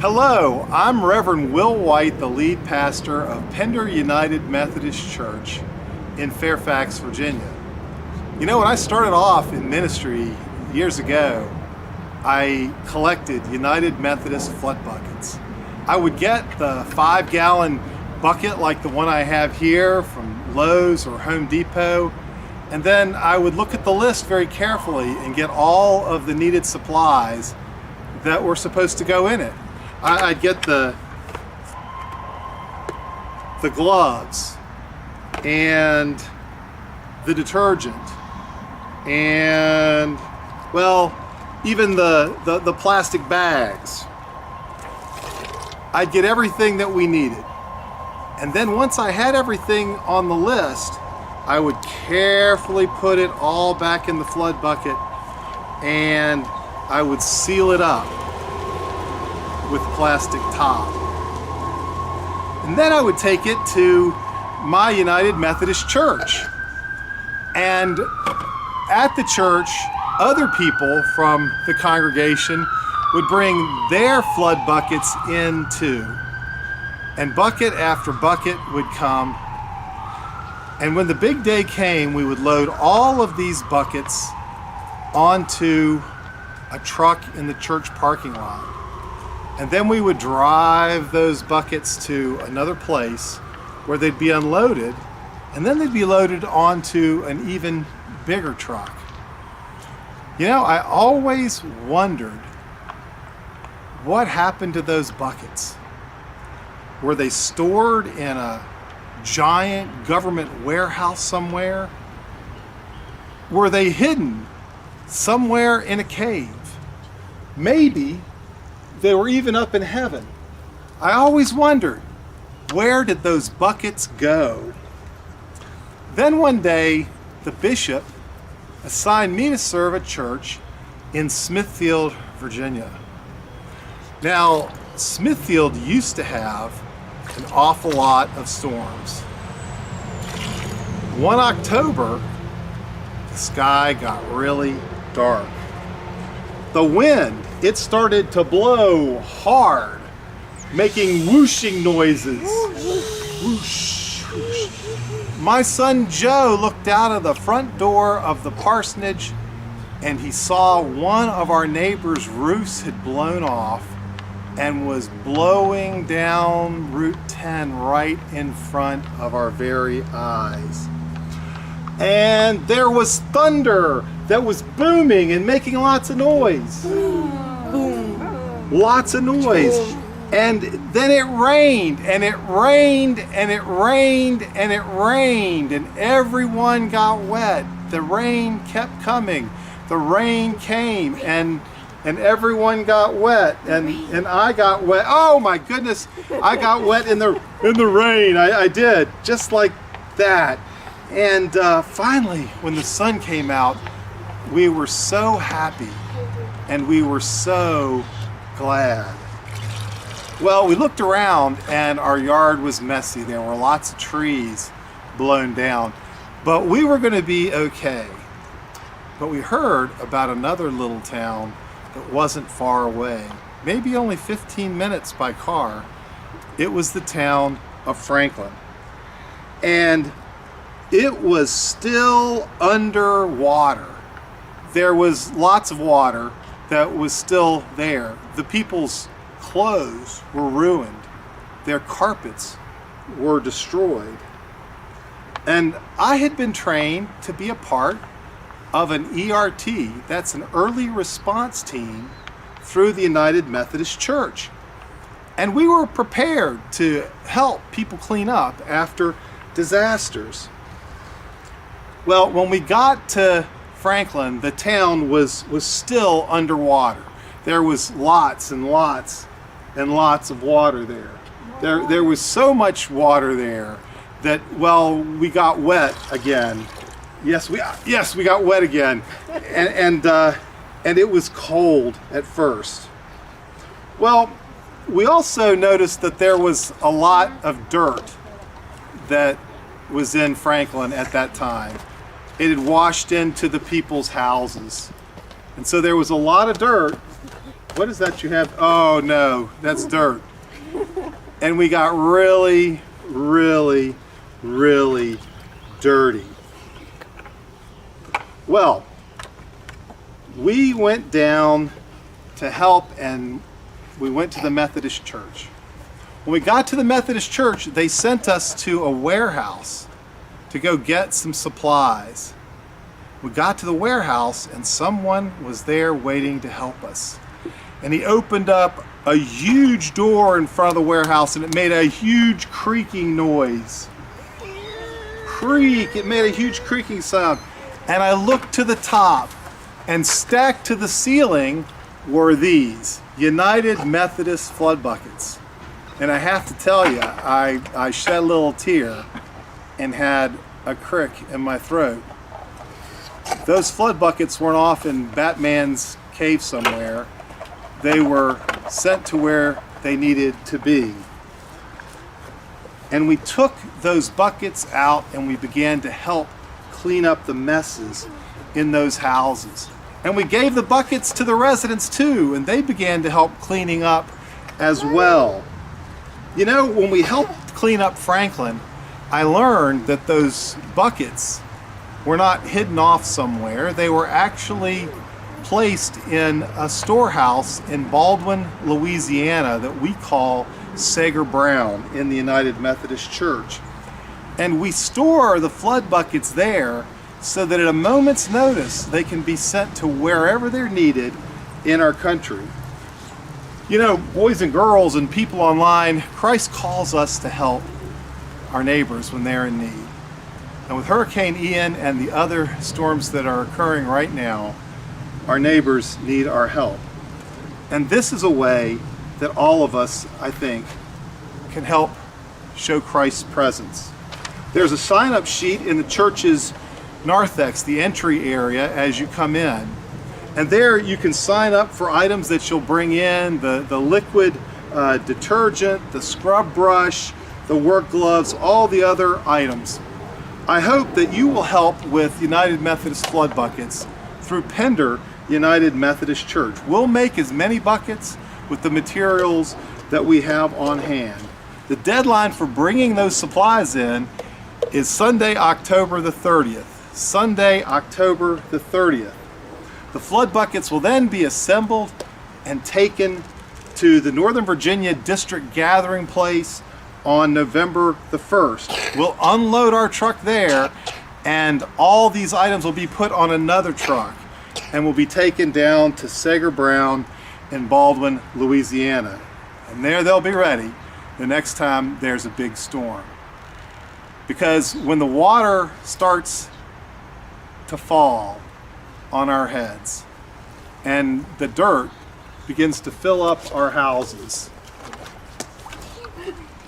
Hello, I'm Reverend Will White, the lead pastor of Pender United Methodist Church in Fairfax, Virginia. You know, when I started off in ministry years ago, I collected United Methodist flood buckets. I would get the 5-gallon bucket like the one I have here from Lowe's or Home Depot, and then I would look at the list very carefully and get all of the needed supplies that were supposed to go in it. I'd get the gloves and the detergent and, well, even the plastic bags. I'd get everything that we needed. And then once I had everything on the list, I would carefully put it all back in the flood bucket and I would seal it up with plastic top. And then I would take it to my United Methodist Church. And at the church, other people from the congregation would bring their flood buckets in too. And bucket after bucket would come. And when the big day came, we would load all of these buckets onto a truck in the church parking lot. And then we would drive those buckets to another place where they'd be unloaded, and then they'd be loaded onto an even bigger truck. You know, I always wondered what happened to those buckets. Were they stored in a giant government warehouse somewhere? Were they hidden somewhere in a cave? Maybe they were even up in heaven. I always wondered, where did those buckets go? Then one day, the bishop assigned me to serve a church in Smithfield, Virginia. Now, Smithfield used to have an awful lot of storms. One October, the sky got really dark. The wind, it started to blow hard, making whooshing noises. Whoosh, whoosh. My son Joe looked out of the front door of the parsonage and he saw one of our neighbors' roofs had blown off and was blowing down Route 10 right in front of our very eyes. And there was thunder that was booming and making lots of noise. Boom. Lots of noise. And then it rained, and it rained, and it rained, and it rained, and everyone got wet. The rain kept coming. The rain came, and everyone got wet, and I got wet. Oh my goodness, I got wet in the rain. I did, just like that. And finally, when the sun came out, we were so happy and we were so glad. Well, we looked around and our yard was messy. There were lots of trees blown down, but we were going to be okay. But we heard about another little town that wasn't far away, maybe only 15 minutes by car. It was the town of Franklin. And it was still underwater. There was lots of water that was still there. The people's clothes were ruined. Their carpets were destroyed. And I had been trained to be a part of an ERT, that's an early response team through the United Methodist Church. And we were prepared to help people clean up after disasters. Well, when we got to Franklin, the town was still underwater. There was lots and lots and lots of water there. There was so much water there that, well, we got wet again. Yes, we got wet again, and it was cold at first. Well, we also noticed that there was a lot of dirt that was in Franklin at that time. It had washed into the people's houses. And so there was a lot of dirt What is that you have? Oh no, that's dirt. And we got really, really, really dirty. Well, we went down to help and we went to the Methodist church. When we got to the Methodist church, they sent us to a warehouse to go get some supplies. We got to the warehouse and someone was there waiting to help us. And he opened up a huge door in front of the warehouse and it made a huge creaking noise. Creak, it made a huge creaking sound. And I looked to the top and stacked to the ceiling were these United Methodist flood buckets. And I have to tell you, I shed a little tear and had a crick in my throat. Those flood buckets weren't off in Batman's cave somewhere. They were sent to where they needed to be. And we took those buckets out and we began to help clean up the messes in those houses. And we gave the buckets to the residents too, and they began to help cleaning up as well. You know, when we helped clean up Franklin, I learned that those buckets were not hidden off somewhere. They were actually placed in a storehouse in Baldwin, Louisiana that we call Sager Brown in the United Methodist Church. And we store the flood buckets there so that at a moment's notice they can be sent to wherever they're needed in our country. You know, boys and girls and people online, Christ calls us to help our neighbors when they're in need. And with Hurricane Ian and the other storms that are occurring right now, our neighbors need our help. And this is a way that all of us, I think, can help show Christ's presence. There's a sign-up sheet in the church's narthex, the entry area, as you come in. And there you can sign up for items that you'll bring in, the liquid detergent, the scrub brush, the work gloves, all the other items. I hope that you will help with United Methodist flood buckets through Pender United Methodist Church. We'll make as many buckets with the materials that we have on hand. The deadline for bringing those supplies in is Sunday, October the 30th. Sunday, October the 30th. The flood buckets will then be assembled and taken to the Northern Virginia District Gathering Place on November the 1st. We'll unload our truck there and all these items will be put on another truck and will be taken down to Sager Brown in Baldwin, Louisiana. And there they'll be ready the next time there's a big storm. Because when the water starts to fall on our heads and the dirt begins to fill up our houses,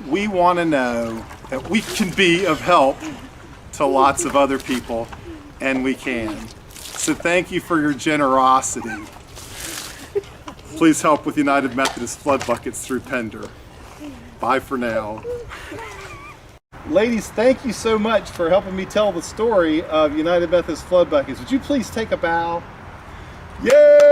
we want to know that we can be of help to lots of other people, and we can. So thank you for your generosity. Please help with United Methodist flood buckets through Pender. Bye for now. Ladies, thank you so much for helping me tell the story of United Methodist flood buckets. Would you please take a bow? Yay!